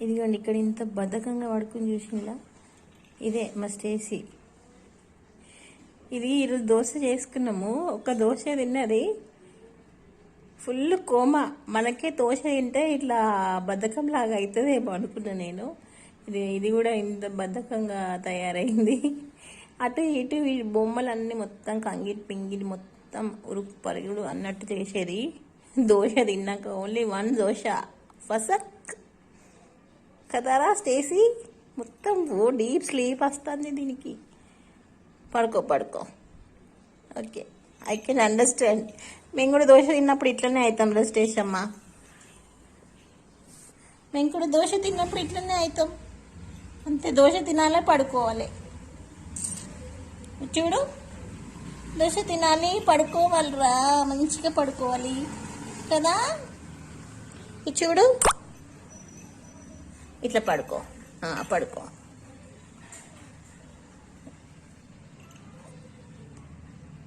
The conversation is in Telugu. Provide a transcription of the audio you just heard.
ఇదిగోండి ఇక్కడ ఇంత బద్ధకంగా పడుకుని చూసినలా ఇదే మా స్టేసీ. ఇది ఈరోజు దోశ చేసుకున్నాము. ఒక దోశ తిన్నది, ఫుల్ కోమా. మనకే దోశ తింటే ఇట్లా బద్ధకం లాగా అవుతుందేమో అనుకున్నా నేను. ఇది కూడా ఇంత బద్ధకంగా తయారైంది. అటు ఇటు ఈ బొమ్మలన్నీ మొత్తం కంగిట్ పింగిడి మొత్తం ఉరుకు పరుగుడు అన్నట్టు చేసేది. దోశ తిన్నాక ఓన్లీ 1 దోశ ఫసక్ కదరా స్టేసీ. మొత్తం డీప్ స్లీప్ వస్తుంది దీనికి. పడుకో. Okay, I can understand. మేము కూడా దోశ తిన్నప్పుడు ఇట్లనే అవుతాం రా స్టేష్ అమ్మ. మేము కూడా దోశ తిన్నప్పుడు ఇట్లనే అవుతాం. అంతే, దోశ తినాలి, పడుకోవాలి. చూడు, దోశ తినాలి, పడుకోవాలిరా, మంచిగా పడుకోవాలి కదా. చూడు, ఇట్లా పడుకో.